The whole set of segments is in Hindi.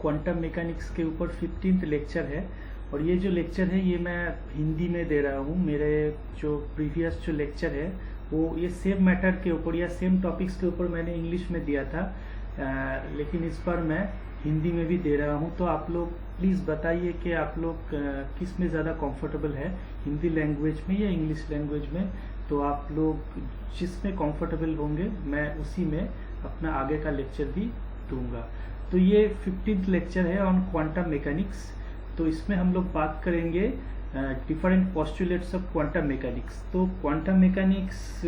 क्वांटम मैकेनिक्स के ऊपर 15th लेक्चर है और ये जो लेक्चर है ये मैं हिंदी में दे रहा हूँ। मेरे जो प्रीवियस जो लेक्चर है वो ये सेम मैटर के ऊपर या सेम टॉपिक्स के ऊपर मैंने इंग्लिश में दिया था, लेकिन इस बार मैं हिंदी में भी दे रहा हूँ। तो आप लोग प्लीज़ बताइए कि आप लोग किस में ज़्यादा कंफर्टेबल है, हिंदी लैंग्वेज में या इंग्लिश लैंग्वेज में। तो आप लोग जिसमें कंफर्टेबल होंगे मैं उसी में अपना आगे का लेक्चर भी दूंगा। तो ये 15th लेक्चर है ऑन क्वांटम मैकेनिक्स। तो इसमें हम लोग बात करेंगे different postulates of quantum mechanics. तो क्वांटम मैकेनिक्स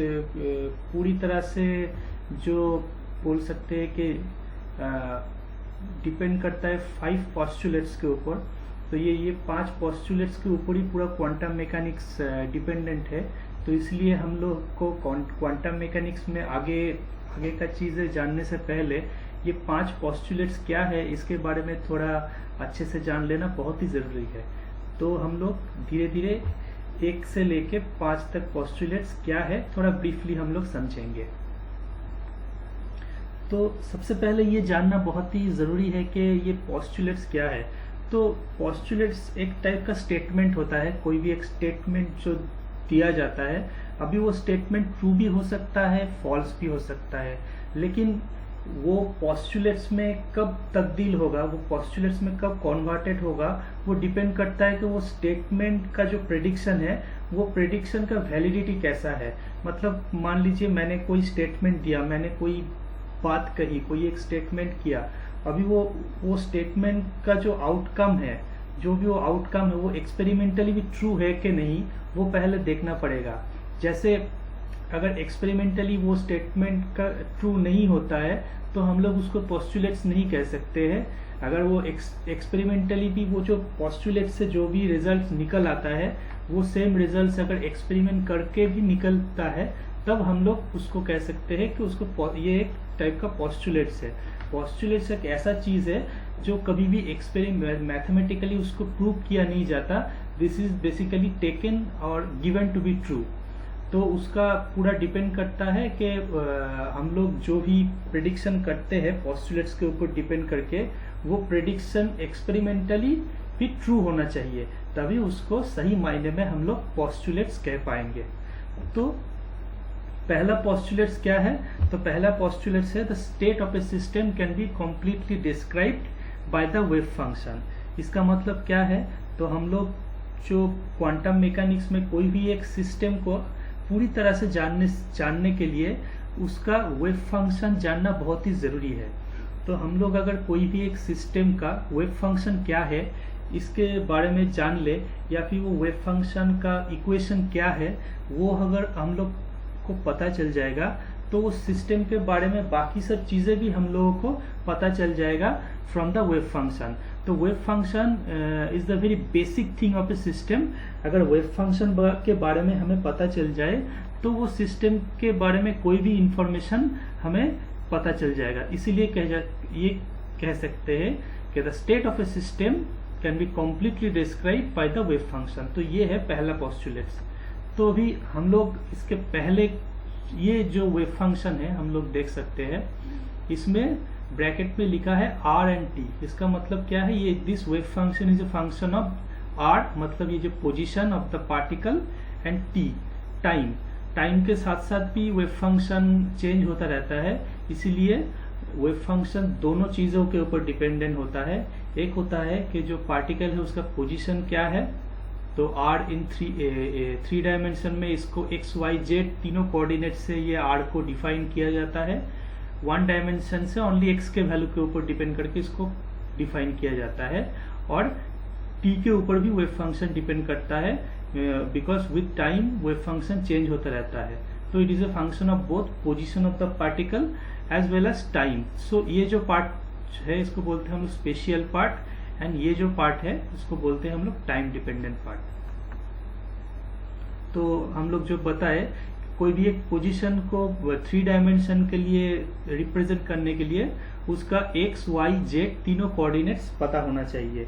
पूरी तरह से जो बोल सकते हैं कि डिपेंड करता है 5 पोस्टुलेट्स के ऊपर। तो ये 5 पोस्टुलेट्स के ऊपर ही पूरा क्वांटम मैकेनिक्स डिपेंडेंट है। तो इसलिए हम लोग को क्वांटम मैकेनिक्स में आगे का चीज़ें जानने से पहले ये 5 पोस्टुलेट्स क्या है इसके बारे में थोड़ा अच्छे से जान लेना बहुत ही ज़रूरी है। तो हम लोग धीरे धीरे 1 से लेके 5 तक पोस्टुलेट्स क्या है थोड़ा ब्रीफली हम लोग समझेंगे। तो सबसे पहले ये जानना बहुत ही ज़रूरी है कि ये पोस्टुलेट्स क्या है। तो पोस्टुलेट्स एक टाइप का स्टेटमेंट होता है, कोई भी एक स्टेटमेंट जो दिया जाता है। अभी वो स्टेटमेंट ट्रू भी हो सकता है, फॉल्स भी हो सकता है, लेकिन वो पोस्टुलेट्स में कब तब्दील होगा, वो पोस्टुलेट्स में कब कन्वर्टेड होगा, वो डिपेंड करता है कि वो स्टेटमेंट का जो प्रेडिक्शन है वो प्रेडिक्शन का वैलिडिटी कैसा है। मतलब मान लीजिए मैंने कोई स्टेटमेंट दिया, मैंने कोई बात कही, कोई एक स्टेटमेंट किया। अभी वो स्टेटमेंट का जो आउटकम है, जो भी वो आउटकम है वो एक्सपेरिमेंटली भी ट्रू है कि नहीं वो पहले देखना पड़ेगा। जैसे अगर एक्सपेरिमेंटली वो स्टेटमेंट का ट्रू नहीं होता है तो हम लोग उसको पोस्टुलेट्स नहीं कह सकते हैं। अगर वो एक्सपेरिमेंटली भी वो जो पोस्टुलेट से जो भी रिजल्ट निकल आता है वो सेम रिजल्ट अगर एक्सपेरिमेंट करके भी निकलता है तब हम लोग उसको कह सकते हैं कि उसको ये एक टाइप का पोस्टुलेट्स है। पोस्टुलेट्स एक ऐसा चीज़ है जो कभी भी एक्सपेरिमेंट मैथमेटिकली उसको प्रूव किया नहीं जाता। दिस इज बेसिकली टेकन और गिवन टू बी ट्रू। तो उसका पूरा डिपेंड करता है कि हम लोग जो भी प्रेडिक्शन करते हैं पोस्टुलेट्स के ऊपर डिपेंड करके वो प्रेडिक्शन एक्सपेरिमेंटली भी ट्रू होना चाहिए, तभी उसको सही मायने में हम लोग पोस्टुलेट्स कह पाएंगे। तो पहला पोस्टुलेट्स क्या है? तो पहला पोस्टुलेट्स है the state of A system can be completely described by the wave function. इसका मतलब क्या है? तो हम लोग जो क्वांटम मैकेनिक्स में कोई भी एक सिस्टम को पूरी तरह से जानने के लिए उसका वेव फंक्शन जानना बहुत ही ज़रूरी है। तो हम लोग अगर कोई भी एक सिस्टम का वेव फंक्शन क्या है इसके बारे में जान ले, या फिर वो वेव फंक्शन का इक्वेशन क्या है वो अगर हम लोग को पता चल जाएगा तो उस सिस्टम के बारे में बाकी सब चीज़ें भी हम लोगों को पता चल जाएगा फ्रॉम द वेव फंक्शन। तो wave function is the very basic thing of A system. अगर वेव फंक्शन के बारे में हमें पता चल जाए तो वो सिस्टम के बारे में कोई भी इंफॉर्मेशन हमें पता चल जाएगा। इसीलिए ये कह सकते हैं कि the state of A system can be completely describe by the wave function. तो ये है पहला पोस्टुलेट्स। तो अभी हम लोग इसके पहले ये जो वेव फंक्शन है हम लोग देख सकते हैं, इसमें ब्रैकेट में लिखा है आर एंड टी। इसका मतलब क्या है? ये this wave function is a function of R, मतलब ये जो position of the particle, and T time. Time के साथ साथ भी वेव फंक्शन चेंज होता रहता है, इसीलिए वेव फंक्शन दोनों चीज़ों के ऊपर डिपेंडेंट होता है। एक होता है कि जो पार्टिकल है उसका पोजीशन क्या है, तो आर इन थ्री डायमेंशन में इसको एक्स वाई जेड तीनों कोऑर्डिनेट से ये आर को डिफाइन किया जाता है। 1 डायमेंशन से ओनली एक्स के वैल्यू के ऊपर डिपेंड करके इसको डिफाइन किया जाता है। और टी के ऊपर भी वेव फंक्शन डिपेंड करता है, because with time wave function change होता रहता है। तो it is a function of both position of the particle as well as time. So ये जो पार्ट है इसको बोलते हैं हम लोग स्पेशियल पार्ट, एंड ये जो पार्ट है इसको बोलते हैं हम लोग टाइम डिपेंडेंट पार्ट। तो हम लोग जो बताए कोई भी एक पोजीशन को 3 डायमेंशन के लिए रिप्रेजेंट करने के लिए उसका एक्स वाई जेड तीनों कोऑर्डिनेट्स पता होना चाहिए।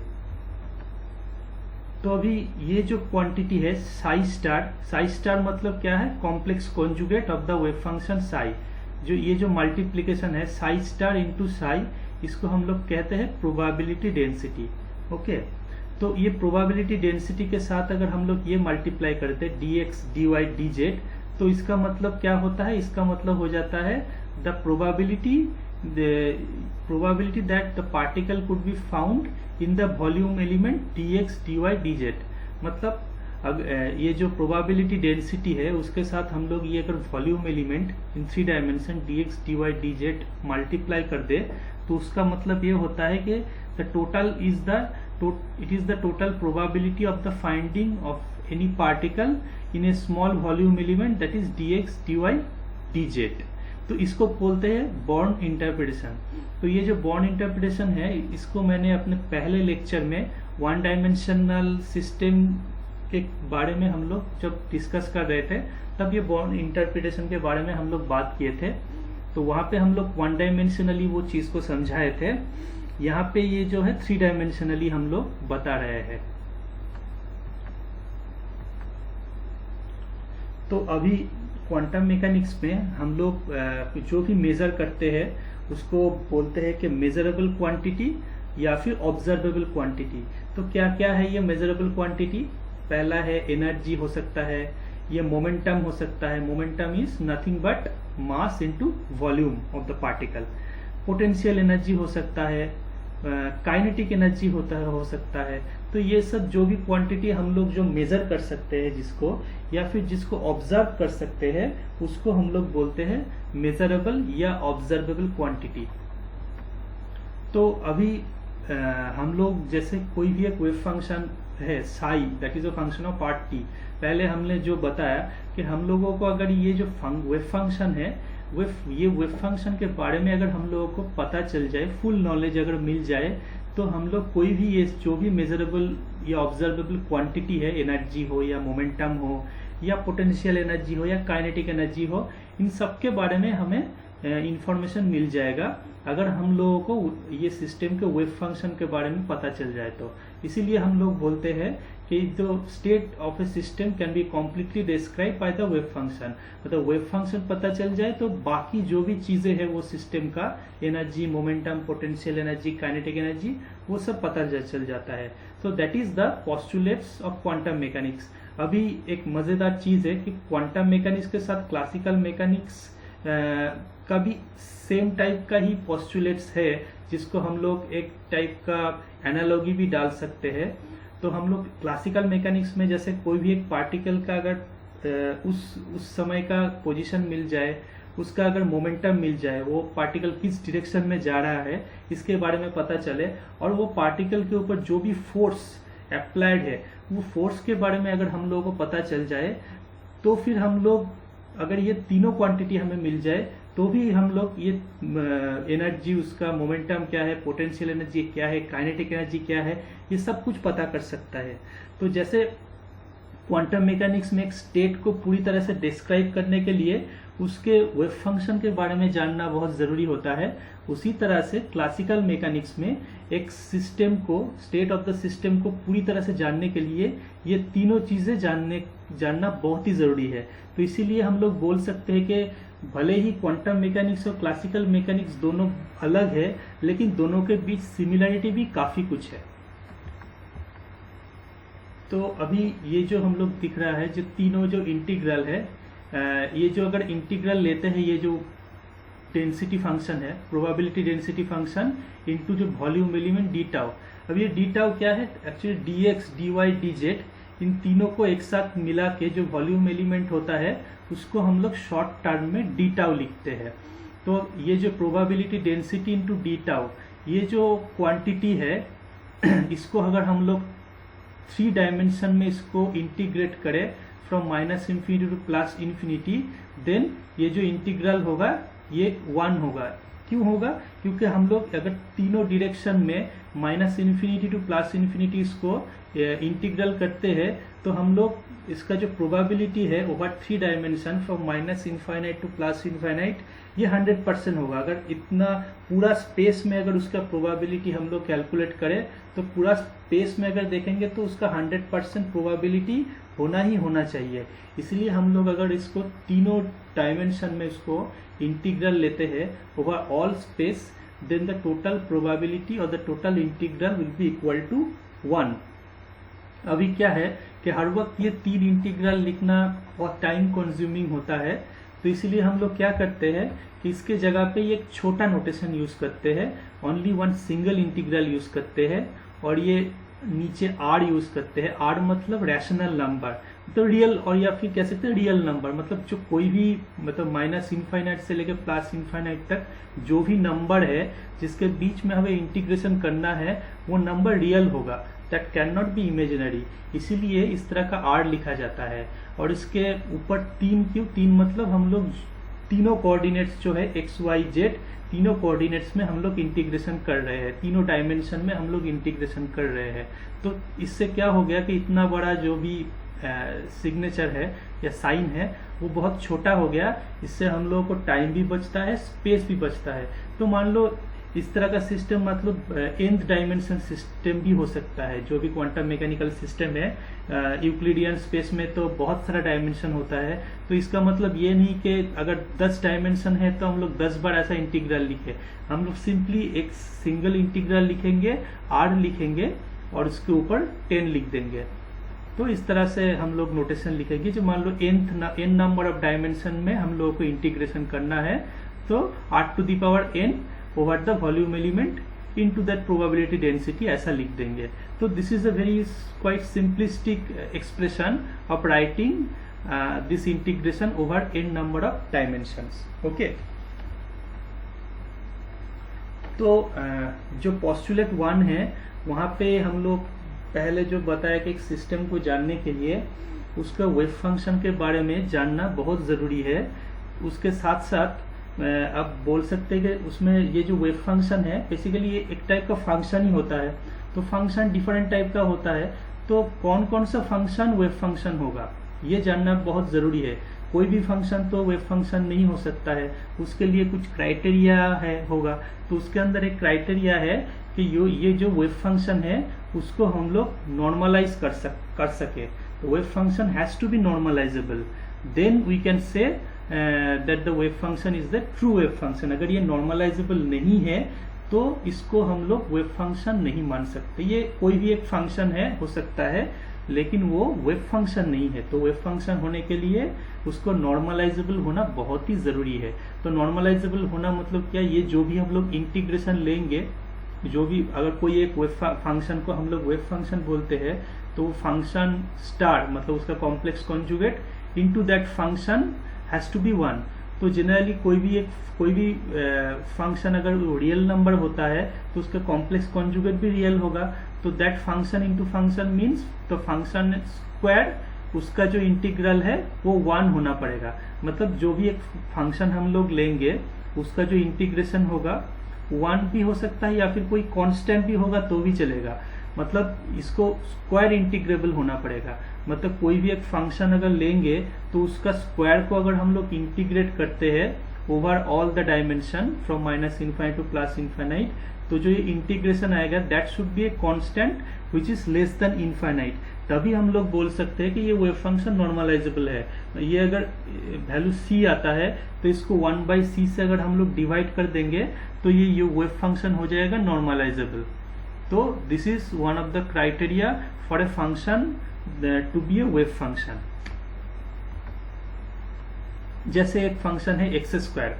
तो अभी ये जो क्वांटिटी है साई स्टार मतलब क्या है? Complex conjugate of the wave function psi. जो ये जो मल्टीप्लीकेशन है साई स्टार इंटू साई, इसको हम लोग कहते हैं प्रोबेबिलिटी डेंसिटी। ओके, तो ये प्रोबेबिलिटी डेंसिटी के साथ अगर हम लोग ये मल्टीप्लाई करते हैं dx dy dz, तो इसका मतलब क्या होता है? इसका मतलब हो जाता है the probability that the particle could be found in the volume element dx dy dz। मतलब ये जो प्रोबेबिलिटी डेंसिटी है उसके साथ हम लोग ये अगर volume element in 3 dimension dx dy dz multiply कर दे, तो उसका मतलब ये होता है कि the total is the total probability of the finding of any particle in A small volume element that is dx dy dz। तो इसको बोलते हैं बॉर्न इंटरप्रिटेशन। तो ये जो बॉर्न इंटरप्रिटेशन है, इसको मैंने अपने पहले लेक्चर में वन डायमेंशनल सिस्टम के बारे में हम लोग जब डिस्कस कर रहे थे, तब ये बॉर्न इंटरप्रिटेशन के बारे में हम लोग बात किए थे। तो वहाँ पे हम लोग वन डायमेंशनली वो चीज़ को समझाए थे। यहाँ पे ये जो है 3 डायमेंशनली हम लोग बता रहे हैं। तो अभी क्वांटम मैकेनिक्स में हम लोग जो भी मेजर करते हैं उसको बोलते हैं कि मेजरेबल क्वांटिटी या फिर ऑब्जर्वेबल क्वांटिटी। तो क्या क्या है ये मेजरेबल क्वांटिटी? पहला है एनर्जी हो सकता है, ये मोमेंटम हो सकता है। Momentum is nothing but mass into volume of the particle. Potential energy हो सकता है, काइनेटिक एनर्जी हो सकता है। तो ये सब जो भी क्वांटिटी हम लोग जो मेजर कर सकते हैं जिसको, या फिर जिसको ऑब्जर्व कर सकते हैं, उसको हम लोग बोलते हैं मेजरेबल या ऑब्जर्वेबल क्वांटिटी। तो अभी हम लोग जैसे कोई भी एक वेव फंक्शन है Sai, that is a function of part T. पहले हमने जो बताया कि हम लोगों को अगर ये जो वेव फंक्शन है, ये वेव फंक्शन के बारे में अगर हम लोगों को पता चल जाए, फुल नॉलेज अगर मिल जाए, तो हम लोग कोई भी ये जो भी मेजरेबल या ऑब्जर्वेबल क्वांटिटी है, एनर्जी हो या मोमेंटम हो या पोटेंशियल एनर्जी हो या काइनेटिक एनर्जी हो, इन सब के बारे में हमें इंफॉर्मेशन मिल जाएगा अगर हम लोगों को ये सिस्टम के वेव फंक्शन के बारे में पता चल जाए। तो इसीलिए हम लोग बोलते हैं कि जो state of A system can be completely describe by the wave function. मतलब वेव फंक्शन पता चल जाए तो बाकी जो भी चीजें हैं वो सिस्टम का, energy, momentum, potential energy, kinetic energy, वो सब पता चल जाता है। तो that is the postulates of quantum mechanics. अभी एक मजेदार चीज है कि क्वांटम मैकेनिक्स के साथ क्लासिकल मैकेनिक्स का भी सेम टाइप का ही पोस्टुलेट्स है, जिसको हम लोग एक टाइप का एनालॉजी भी डाल सकते हैं। तो हम लोग क्लासिकल मैकेनिक्स में जैसे कोई भी एक पार्टिकल का अगर उस समय का पोजीशन मिल जाए, उसका अगर मोमेंटम मिल जाए, वो पार्टिकल किस डायरेक्शन में जा रहा है इसके बारे में पता चले, और वो पार्टिकल के ऊपर जो भी फोर्स अप्लाइड है वो फोर्स के बारे में अगर हम लोगों को पता चल जाए, तो फिर हम लोग अगर ये तीनों क्वांटिटी हमें मिल जाए तो भी हम लोग ये एनर्जी, उसका मोमेंटम क्या है, पोटेंशियल एनर्जी क्या है, काइनेटिक एनर्जी क्या है, ये सब कुछ पता कर सकता है। तो जैसे क्वांटम मैकेनिक्स में एक स्टेट को पूरी तरह से डिस्क्राइब करने के लिए उसके वेव फंक्शन के बारे में जानना बहुत जरूरी होता है, उसी तरह से क्लासिकल मैकेनिक्स में एक सिस्टम को, स्टेट ऑफ द सिस्टम को पूरी तरह से जानने के लिए ये तीनों चीजें जानना बहुत ही जरूरी है। तो इसीलिए हम लोग बोल सकते हैं कि भले ही क्वांटम मैकेनिक्स और क्लासिकल मैकेनिक्स दोनों अलग है, लेकिन दोनों के बीच सिमिलरिटी भी काफी कुछ है। तो अभी ये जो हम लोग दिख रहा है, जो तीनों जो इंटीग्रल है, ये जो अगर इंटीग्रल लेते हैं, ये जो डेंसिटी फंक्शन है, प्रोबेबिलिटी डेंसिटी फंक्शन इनटू जो वॉल्यूम एलिमेंट डी टाउ। अब ये डी टाउ क्या है? एक्चुअली dx dy dz, इन तीनों को एक साथ मिला के जो वॉल्यूम एलिमेंट होता है उसको हम लोग शॉर्ट टर्म में डी टाउ लिखते हैं। तो ये जो probability density into D tau, ये जो क्वांटिटी है, इसको अगर हम लोग 3 डायमेंशन में इसको इंटीग्रेट करें from minus infinity to plus infinity, then ये जो इंटीग्रल होगा ये 1 होगा। क्यों होगा? क्योंकि हम लोग अगर तीनों डायरेक्शन में minus infinity to plus infinity इसको इंटीग्रल करते हैं, तो हम लोग इसका जो प्रोबेबिलिटी है over 3 dimension from minus infinite two plus infinite, ये 100% होगा। अगर इतना पूरा स्पेस में अगर उसका प्रोबेबिलिटी हम लोग कैलकुलेट करें, तो पूरा स्पेस में अगर देखेंगे तो उसका 100% प्रोबेबिलिटी होना ही होना चाहिए। इसलिए हम लोग अगर इसको तीनों डायमेंशन में इसको इंटीग्रल लेते हैं over all space, then the total probability or the total integral will be equal to 1. अभी क्या है कि हर वक्त ये 3 इंटीग्रल लिखना बहुत टाइम कंज्यूमिंग होता है, तो इसीलिए हम लोग क्या करते हैं कि इसके जगह पे ये एक छोटा नोटेशन यूज करते हैं, only one single integral use करते हैं, और ये नीचे आर यूज करते हैं. आर मतलब रैशनल नंबर, तो रियल, और या फिर कह सकते हैं रियल नंबर, मतलब जो कोई भी मतलब माइनस इनफाइनाइट से लेकर प्लस इनफाइनाइट तक जो भी नंबर है जिसके बीच में हमें इंटीग्रेशन करना है वो नंबर रियल होगा, that can not be imaginary. इसीलिए इस तरह का आर लिखा जाता है. और इसके ऊपर 3 क्यों, 3 मतलब हम लोग तीनों कोऑर्डिनेट्स जो है एक्स वाई जेड, तीनों कोऑर्डिनेट्स में हम लोग इंटीग्रेशन कर रहे हैं, तीनों डायमेंशन में हम लोग इंटीग्रेशन कर रहे हैं. तो इससे क्या हो गया कि इतना बड़ा जो भी सिग्नेचर है या साइन है वो बहुत छोटा हो गया. इससे हम लोगों को टाइम भी बचता है, स्पेस भी बचता है. तो मान लो इस तरह का सिस्टम मतलब nth डायमेंशन सिस्टम भी हो सकता है, जो भी क्वांटम मैकेनिकल सिस्टम है. यूक्लिडियन स्पेस में तो बहुत सारा डायमेंशन होता है, तो इसका मतलब ये नहीं कि अगर 10 डायमेंशन है तो हम लोग 10 बार ऐसा इंटीग्रल लिखे. हम लोग सिंपली एक सिंगल इंटीग्रल लिखेंगे, r लिखेंगे और उसके ऊपर 10 लिख देंगे. तो इस तरह से हम लोग नोटेशन लिखेंगे. जो मान लो n नंबर ऑफ डायमेंशन में हम लोगों को इंटीग्रेशन करना है, तो r⁴n over the volume element into that probability density ऐसा लिख देंगे. तो this is a very quite simplistic expression of writing this integration over n number of dimensions. Okay, तो जो पोस्टुलेट 1 है वहाँ पे हम लोग पहले जो बताया कि एक सिस्टम को जानने के लिए उसका वेव फंक्शन के बारे में जानना बहुत ज़रूरी है. उसके साथ साथ आप बोल सकते हैं कि उसमें ये जो वेव फंक्शन है बेसिकली ये एक टाइप का फंक्शन ही होता है. तो फंक्शन डिफरेंट टाइप का होता है, तो कौन कौन सा फंक्शन वेव फंक्शन होगा ये जानना बहुत ज़रूरी है. कोई भी फंक्शन तो वेव फंक्शन नहीं हो सकता है, उसके लिए कुछ क्राइटेरिया है होगा. तो उसके अंदर एक क्राइटेरिया है कि ये जो वेव फंक्शन है उसको हम लोग नॉर्मलाइज कर सके. तो wave function has to be normalisable, then we can say that the wave function is the true wave function. अगर ये नॉर्मलाइजेबल नहीं है तो इसको हम लोग वेव फंक्शन नहीं मान सकते. ये कोई भी एक फंक्शन है हो सकता है, लेकिन वो वेव फंक्शन नहीं है. तो वेव फंक्शन होने के लिए उसको नॉर्मलाइजेबल होना बहुत ही ज़रूरी है. तो नॉर्मलाइजेबल होना मतलब क्या, ये जो भी हम लोग इंटीग्रेशन लेंगे, जो भी अगर कोई एक वेव फंक्शन को हम लोग वेव फंक्शन बोलते हैं, तो फंक्शन स्टार मतलब उसका complex conjugate into that function has to be 1. तो जनरली कोई भी फंक्शन अगर रियल नंबर होता है तो उसका कॉम्प्लेक्स कॉन्जुगेट भी रियल होगा. तो that function into function means तो फंक्शन स्क्वायर उसका जो इंटीग्रल है वो 1 होना पड़ेगा. मतलब जो भी एक फंक्शन हम लोग लेंगे उसका जो इंटीग्रेशन होगा 1 भी हो सकता है या फिर कोई कांस्टेंट भी होगा तो भी चलेगा. मतलब इसको स्क्वायर इंटीग्रेबल होना पड़ेगा. मतलब कोई भी एक फंक्शन अगर लेंगे तो उसका स्क्वायर को अगर हम लोग इंटीग्रेट करते हैं over all the dimension from minus infinite two plus infinite, तो जो ये इंटीग्रेशन आएगा that should be a constant which is less than infinite. तभी हम लोग बोल सकते हैं कि ये वेव फंक्शन नॉर्मलाइजेबल है. ये अगर वैल्यू c आता है तो इसको 1/c से अगर हम लोग डिवाइड कर देंगे तो ये वेव फंक्शन हो जाएगा नॉर्मलाइजेबल. तो this is one of the criteria for a function to be a wave function. जैसे एक फंक्शन है एक्स स्क्वायर.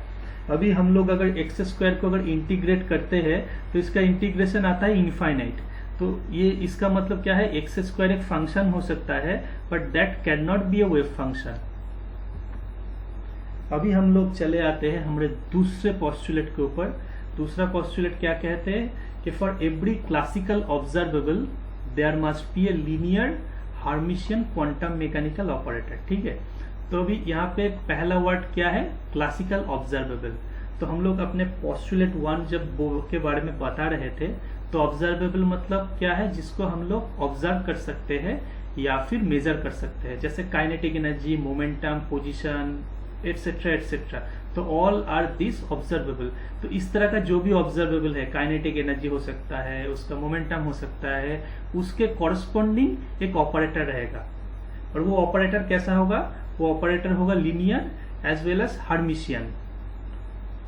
अभी हम लोग अगर एक्स स्क्वायर को अगर इंटीग्रेट करते हैं तो इसका इंटीग्रेशन आता है इनफाइनाइट. तो ये इसका मतलब क्या है, एक्स स्क्वायर एक फंक्शन हो सकता है but that can not be a wave function. अभी हम लोग चले आते हैं हमारे दूसरे पोस्टुलेट के ऊपर. दूसरा पोस्टुलेट क्या कहते हैं कि for every classical observable there must be a linear Hermitian quantum mechanical operator. ठीक है, तो अभी यहाँ पे पहला वर्ड क्या है, क्लासिकल ऑब्जर्वेबल. तो हम लोग अपने पोस्टुलेट 1 जब के बारे में बता रहे थे तो ऑब्जर्वेबल मतलब क्या है, जिसको हम लोग ऑब्जर्व कर सकते हैं या फिर मेजर कर सकते हैं. जैसे kinetic energy, momentum, position etcetera etcetera. तो ऑल आर दिस ऑब्जर्वेबल. तो इस तरह का जो भी ऑब्जर्वेबल है, काइनेटिक एनर्जी हो सकता है, उसका मोमेंटम हो सकता है, उसके कॉरस्पॉन्डिंग एक ऑपरेटर रहेगा. और वो ऑपरेटर कैसा होगा, वो ऑपरेटर होगा लीनियर एज वेल एज हार्मिशियन.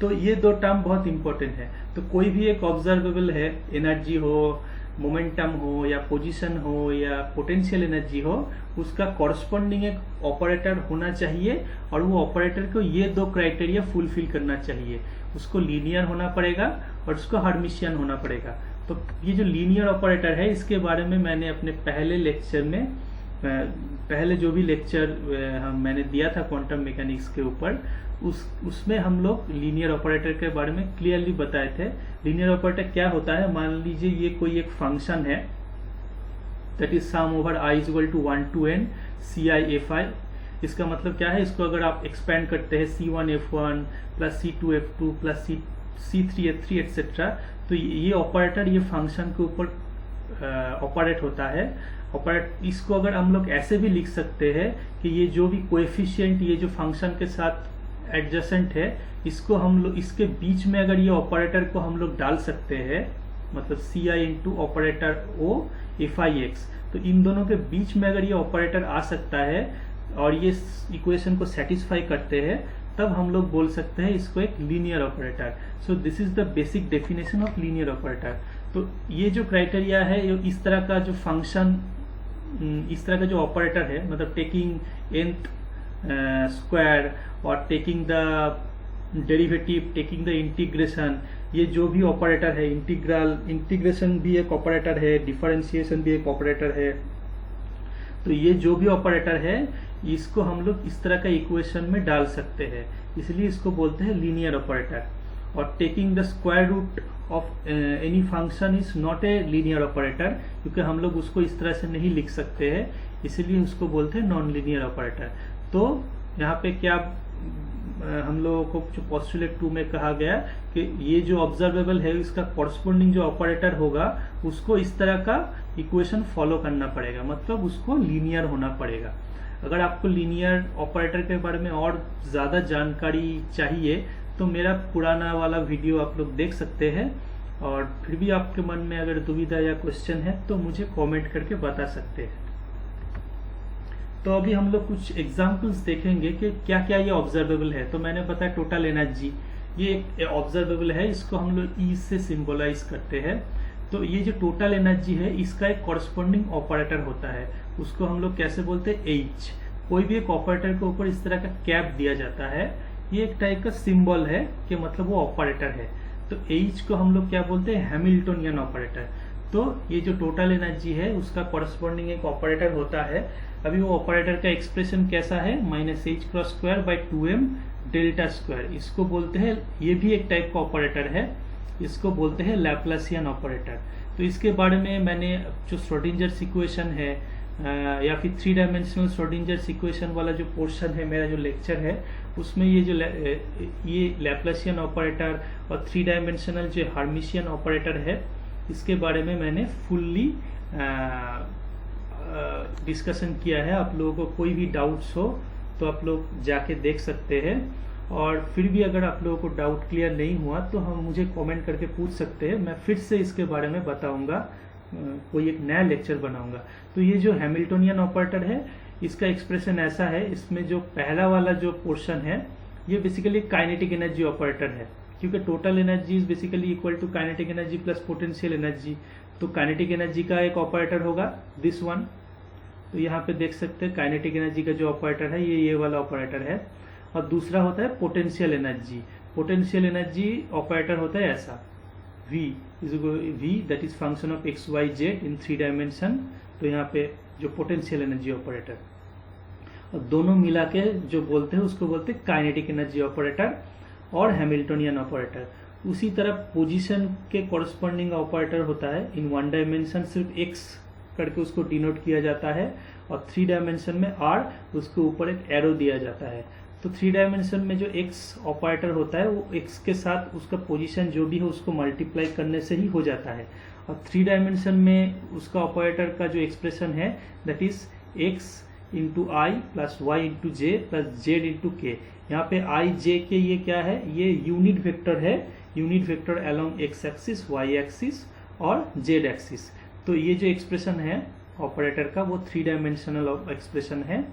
तो ये दो टर्म बहुत इंपॉर्टेंट है। तो कोई भी एक ऑब्जर्वेबल है, एनर्जी हो, मोमेंटम हो, या पोजीशन हो, या पोटेंशियल एनर्जी हो, उसका कॉरस्पॉन्डिंग एक ऑपरेटर होना चाहिए, और वो ऑपरेटर को ये दो क्राइटेरिया फुलफिल करना चाहिए। उसको लीनियर होना पड़ेगा और उसको हर्मिशियन होना पड़ेगा। तो ये जो लीनियर ऑपरेटर है, इसके बारे में मैंने अपने पहले लेक्चर में, पहले जो भी लेक्चर मैंने दिया था क्वांटम मैकेनिक्स के ऊपर, उसमें हम लोग लीनियर ऑपरेटर के बारे में क्लियरली बताए थे। लीनियर ऑपरेटर क्या होता है, मान लीजिए ये कोई एक फंक्शन है, that is sum over i equal to 1 to n ci/fi। इसका मतलब क्या है, इसको अगर आप एक्सपेंड करते हैं c1f1 plus c2f2 plus c3f3 etcetera, तो ये ऑपरेटर ये फंक्शन के ऊपर ऑपरेट होता है। इसको अगर हम लोग ऐसे भी लिख सकते हैं कि ये जो भी कोएफिशिएंट ये जो फंक्शन के साथ एडजेसेंट है, इसको हम लोग इसके बीच में अगर ये ऑपरेटर को हम लोग डाल सकते हैं, मतलब ci into operator o fi(x), तो इन दोनों के बीच में अगर ये ऑपरेटर आ सकता है और ये इक्वेशन को सेटिस्फाई करते हैं, तब हम लोग बोल सकते हैं इसको एक linear operator. So this is the basic definition of linear operator. तो ये जो क्राइटेरिया है, इस तरह का जो फंक्शन, इस तरह का जो ऑपरेटर है, मतलब टेकिंग nth स्क्वायर और taking the derivative, taking the integration, ये जो भी ऑपरेटर है, इंटीग्रेशन भी एक ऑपरेटर है, डिफरेंशिएशन भी एक ऑपरेटर है। तो ये जो भी ऑपरेटर है, इसको हम लोग इस तरह का इक्वेशन में डाल सकते हैं, इसलिए इसको बोलते हैं लीनियर ऑपरेटर। और taking the square root of any function is not a linear operator, क्योंकि हम लोग उसको इस तरह से नहीं लिख सकते हैं, इसलिए उसको बोलते हैं नॉन लीनियर ऑपरेटर। तो यहाँ पे क्या हम लोगों को जो पोस्टुलेट 2 में कहा गया कि ये जो ऑब्जर्वेबल है, इसका कॉरस्पॉन्डिंग जो ऑपरेटर होगा, उसको इस तरह का इक्वेशन फॉलो करना पड़ेगा, मतलब उसको लीनियर होना पड़ेगा। अगर आपको लीनियर ऑपरेटर के बारे में और ज़्यादा जानकारी चाहिए तो मेरा पुराना वाला वीडियो आप लोग देख सकते हैं, और फिर भी आपके मन में अगर दुविधा या क्वेश्चन है तो मुझे कमेंट करके बता सकते हैं। तो अभी हम लोग कुछ एग्जांपल्स देखेंगे कि क्या क्या ये ऑब्जर्वेबल है। तो मैंने बताया टोटल एनर्जी, ये एक ऑब्जर्वेबल है, इसको हम लोग ई से सिंबलाइज करते हैं। तो ये जो टोटल एनर्जी है, इसका एक कॉरस्पॉन्डिंग ऑपरेटर होता है, उसको हम लोग कैसे बोलते हैं, एच। कोई भी एक ऑपरेटर के ऊपर इस तरह का कैप दिया जाता है, ये एक टाइप का सिंबल है कि मतलब वो ऑपरेटर है। तो एच को हम लोग क्या बोलते हैं, हैमिल्टोनियन ऑपरेटर। तो ये जो टोटल एनर्जी है, उसका कॉरस्पॉन्डिंग एक ऑपरेटर होता है। अभी वो ऑपरेटर का एक्सप्रेशन कैसा है, -h×2/2m डेल्टा स्क्वायर, इसको बोलते हैं, ये भी एक टाइप का ऑपरेटर है, इसको बोलते हैं लैप्लासियन ऑपरेटर। तो इसके बारे में मैंने जो श्रोडिंजर्स इक्वेशन है या फिर 3 डायमेंशनल श्रोडिंजर्स इक्वेशन वाला जो पोर्शन है मेरा जो लेक्चर है, उसमें ये लैप्लासियन ऑपरेटर और 3 डायमेंशनल जो हर्मिशियन ऑपरेटर है, इसके बारे में मैंने फुल्ली डिस्कशन किया है। आप लोगों को कोई भी डाउट्स हो तो आप लोग जाके देख सकते हैं, और फिर भी अगर आप लोगों को डाउट क्लियर नहीं हुआ तो हम मुझे कमेंट करके पूछ सकते हैं, मैं फिर से इसके बारे में बताऊंगा, कोई एक नया लेक्चर बनाऊंगा। तो ये जो हैमिल्टोनियन ऑपरेटर है, इसका एक्सप्रेशन ऐसा है, इसमें जो पहला वाला जो पोर्शन है, ये बेसिकली काइनेटिक एनर्जी ऑपरेटर है, क्योंकि total energy is basically equal to kinetic energy plus potential energy. तो काइनेटिक एनर्जी का एक ऑपरेटर होगा दिस वन, तो यहाँ पे देख सकते हैं काइनेटिक एनर्जी का जो ऑपरेटर है, ये वाला ऑपरेटर है। और दूसरा होता है potential energy. Potential energy operator होता है ऐसा, v that is function of X Y Z in 3 dimension. तो यहाँ पे जो पोटेंशियल एनर्जी ऑपरेटर, और दोनों मिला के जो बोलते हैं उसको बोलते हैं काइनेटिक एनर्जी ऑपरेटर और हैमिल्टोनियन ऑपरेटर। उसी तरह पोजीशन के कॉरस्पॉन्डिंग ऑपरेटर होता है इन 1 डायमेंशन, सिर्फ x करके उसको डिनोट किया जाता है, और 3 डायमेंशन में r, उसके ऊपर एक एरो दिया जाता है। तो 3 डायमेंशन में जो x ऑपरेटर होता है, वो x के साथ उसका पोजीशन जो भी है उसको मल्टीप्लाई करने से ही हो जाता है। और 3 डायमेंशन में उसका ऑपरेटर का जो एक्सप्रेशन है, that is x into I plus Y into J plus Z into K. यहाँ पे आई जे के ये क्या है, ये यूनिट वेक्टर है, unit vector along X axis, Y axis और जेड एक्सिस। तो ये जो एक्सप्रेशन है ऑपरेटर का, वो 3 डायमेंशनल एक्सप्रेशन है।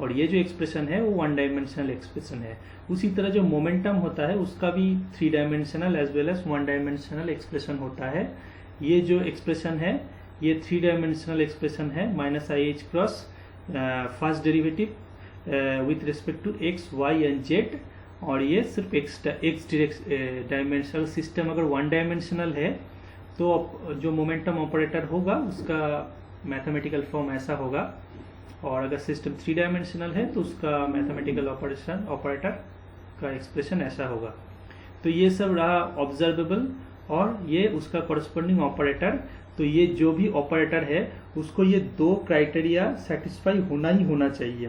और ये जो एक्सप्रेशन है वो 1 डायमेंशनल एक्सप्रेशन है। उसी तरह जो मोमेंटम होता है उसका भी 3 dimensional as well as 1 dimensional expression होता है। ये जो एक्सप्रेशन है ये 3 डायमेंशनल एक्सप्रेशन है, -IH cross first derivative with respect to x, y and z, और ये सिर्फ x डायमेंशनल सिस्टम अगर 1 डायमेंशनल है तो जो मोमेंटम ऑपरेटर होगा उसका मैथमेटिकल फॉर्म ऐसा होगा, और अगर सिस्टम 3 डायमेंशनल है तो उसका मैथमेटिकल ऑपरेटर का एक्सप्रेशन ऐसा होगा। तो ये सब रहा ऑब्जर्वेबल और ये उसका कॉरस्पॉन्डिंग ऑपरेटर। तो ये जो भी ऑपरेटर है उसको ये 2 क्राइटेरिया सेटिस्फाई होना ही होना चाहिए।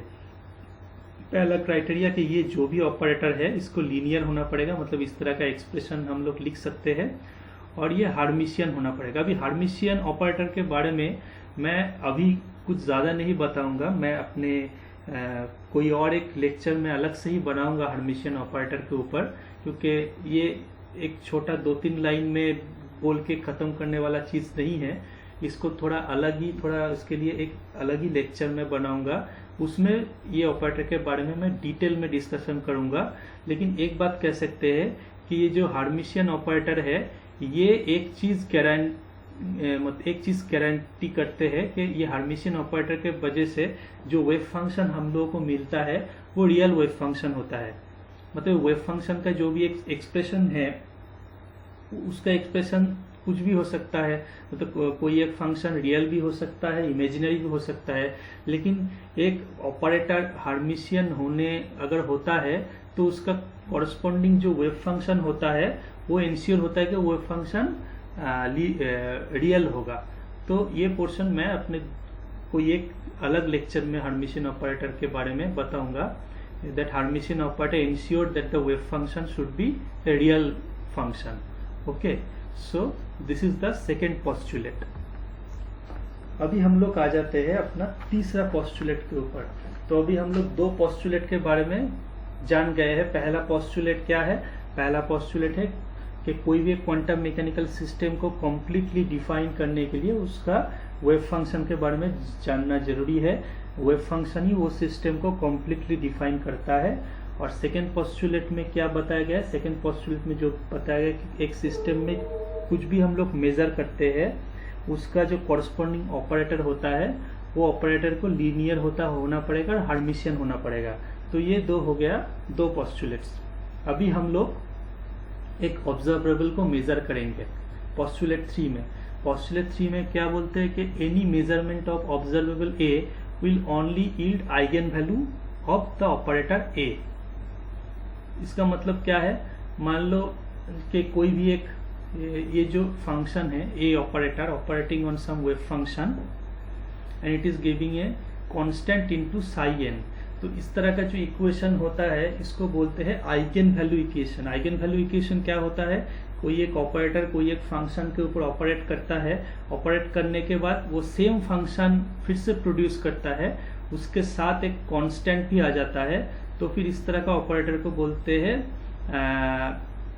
पहला क्राइटेरिया कि ये जो भी ऑपरेटर है इसको लीनियर होना पड़ेगा, मतलब इस तरह का एक्सप्रेशन हम लोग लिख सकते हैं, और ये हार्मिशियन होना पड़ेगा। अभी हार्मिशियन ऑपरेटर के बारे में मैं अभी कुछ ज़्यादा नहीं बताऊंगा, मैं अपने कोई और एक लेक्चर में अलग से ही बनाऊंगा हार्मिशियन ऑपरेटर के ऊपर, क्योंकि ये एक छोटा 2-3 लाइन में बोल के ख़त्म करने वाला चीज़ नहीं है। इसको थोड़ा अलग ही, थोड़ा इसके लिए एक अलग ही लेक्चर में बनाऊंगा, उसमें ये ऑपरेटर के बारे में मैं डिटेल में डिस्कशन करूंगा। लेकिन एक बात कह सकते हैं कि ये जो हार्मिशियन ऑपरेटर है ये एक चीज़ गारंटी करते हैं कि ये हार्मिशियन ऑपरेटर के वजह से जो वेव फंक्शन हम लोगों को मिलता है वो रियल वेव फंक्शन होता है। मतलब वेव फंक्शन का जो भी एक एक्सप्रेशन है उसका एक्सप्रेशन कुछ भी हो सकता है, मतलब कोई एक फंक्शन रियल भी हो सकता है, इमेजिनरी भी हो सकता है, लेकिन एक ऑपरेटर हार्मिशियन होने अगर होता है तो उसका कॉरस्पॉन्डिंग जो वेव फंक्शन होता है वो इंश्योर होता है कि वेव फंक्शन रियल होगा। तो ये पोर्शन मैं अपने कोई एक अलग लेक्चर में हार्मिशियन ऑपरेटर के बारे में बताऊंगा, that Hermitian operator ensure that the wave function should be a real function. Okay, so this is the second postulate. अभी हम लोग आ जाते हैं अपना तीसरा पॉस्टुलेट के ऊपर। तो अभी हम लोग 2 पॉस्टुलेट के बारे में जान गए हैं। पहला पॉस्टुलेट क्या है? पहला पॉस्टुलेट है कि कोई भी क्वांटम मैकेनिकल सिस्टम को कम्प्लीटली डिफाइन करने के लिए उसका वेव फंक्शन के बारे में जानना जरूरी है। वेव फंक्शन ही वो सिस्टम को कम्प्लीटली डिफाइन करता है। और सेकेंड पॉस्टुलेट में क्या बताया गया है? सेकेंड पॉस्टुलेट में जो बताया गया कि एक सिस्टम में कुछ भी हम लोग मेजर करते हैं उसका जो कॉरस्पॉन्डिंग ऑपरेटर होता है वो ऑपरेटर को लीनियर होना पड़ेगा और हार्मिशियन होना पड़ेगा। तो ये 2 हो गया 2 पॉस्टुलेट्स। अभी हम लोग एक ऑब्जर्वेबल को मेजर करेंगे पॉस्टुलेट 3 में। पॉस्टुलेट 3 में क्या बोलते हैं कि any measurement of observable A will only yield eigen value of the operator A. इसका मतलब क्या है? मान लो कि कोई भी एक ये जो फंक्शन है A operator operating on some wave function and it is giving a constant into psi n. तो इस तरह का जो इक्वेशन होता है इसको बोलते हैं eigen value equation. Eigen value equation क्या होता है? कोई एक ऑपरेटर कोई एक फंक्शन के ऊपर ऑपरेट करता है, ऑपरेट करने के बाद वो सेम फंक्शन फिर से प्रोड्यूस करता है, उसके साथ एक कांस्टेंट भी आ जाता है। तो फिर इस तरह का ऑपरेटर को बोलते हैं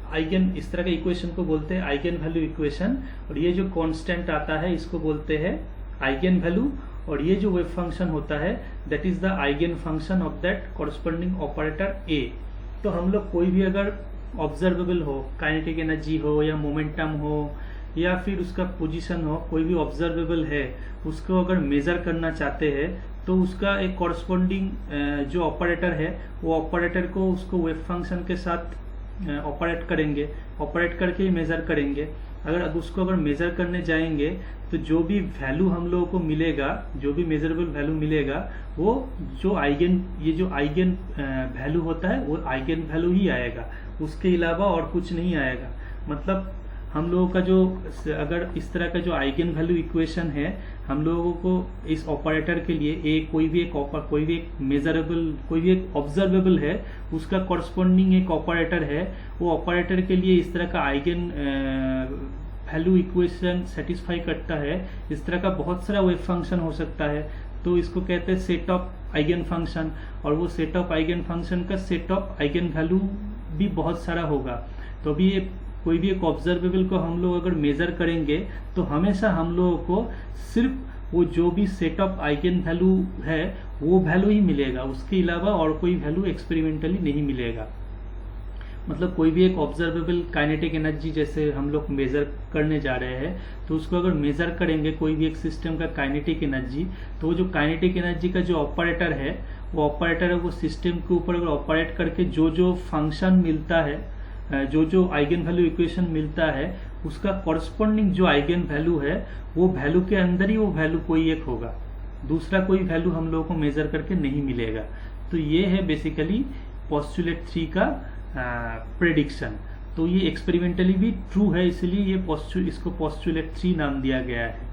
आइगन, इस तरह के इक्वेशन को बोलते हैं आइगन वैल्यू इक्वेशन। और ये जो कांस्टेंट आता है इसको बोलते हैं आइगन वैल्यू, और ये जो वेव फंक्शन होता है that is the eigen function of that corresponding operator A. तो हम लोग कोई भी अगर ऑब्जर्वेबल हो, काइनेटिक एनर्जी हो या मोमेंटम हो या फिर उसका पोजीशन हो, कोई भी ऑब्जर्वेबल है उसको अगर मेजर करना चाहते हैं तो उसका एक कॉरस्पॉन्डिंग जो ऑपरेटर है वो ऑपरेटर को उसको वेव फंक्शन के साथ ऑपरेट करेंगे, ऑपरेट करके ही मेजर करेंगे। अगर उसको अगर मेजर करने जाएंगे तो जो भी वैल्यू हम लोगों को मिलेगा, जो भी मेजरेबल वैल्यू मिलेगा वो जो आइगन वैल्यू होता है वो आइगन वैल्यू ही आएगा, उसके अलावा और कुछ नहीं आएगा। मतलब हम लोगों का जो अगर इस तरह का जो आइगन वैल्यू इक्वेशन है हम लोगों को इस ऑपरेटर के लिए कोई भी एक मेजरेबल कोई भी एक ऑब्जर्वेबल है उसका कॉरस्पॉन्डिंग एक ऑपरेटर है, वो ऑपरेटर के लिए इस तरह का आइगन वैल्यू इक्वेशन सेटिस्फाई करता है। इस तरह का बहुत सारा वेव फंक्शन हो सकता है, तो इसको कहते हैं सेट ऑफ आइगन फंक्शन। और वो सेट ऑफ आइगन फंक्शन का सेट ऑफ आइगन वैल्यू भी बहुत सारा होगा। तो अभी ये कोई भी एक ऑब्जर्वेबल को हम लोग अगर मेजर करेंगे तो हमेशा हम लोगों को सिर्फ वो जो भी सेट ऑफ आइगन वैल्यू है वो वैल्यू ही मिलेगा, उसके अलावा और कोई वैल्यू एक्सपेरिमेंटली नहीं मिलेगा। मतलब कोई भी एक ऑब्जर्वेबल काइनेटिक एनर्जी जैसे हम लोग मेजर करने जा रहे हैं, तो उसको अगर मेजर करेंगे कोई भी एक सिस्टम का काइनेटिक एनर्जी, तो वो जो काइनेटिक एनर्जी का जो ऑपरेटर है वो सिस्टम के ऊपर अगर ऑपरेट करके जो जो फंक्शन मिलता है, जो जो आइगन वैल्यू इक्वेशन मिलता है, उसका कॉरस्पॉन्डिंग जो आइगन वैल्यू है वो वैल्यू के अंदर ही वो वैल्यू कोई एक होगा, दूसरा कोई वैल्यू हम लोगों को मेजर करके नहीं मिलेगा। तो ये है बेसिकली पोस्टुलेट 3 का प्रेडिक्शन। तो ये एक्सपेरिमेंटली भी ट्रू है, इसलिए ये इसको पोस्टुलेट 3 नाम दिया गया है।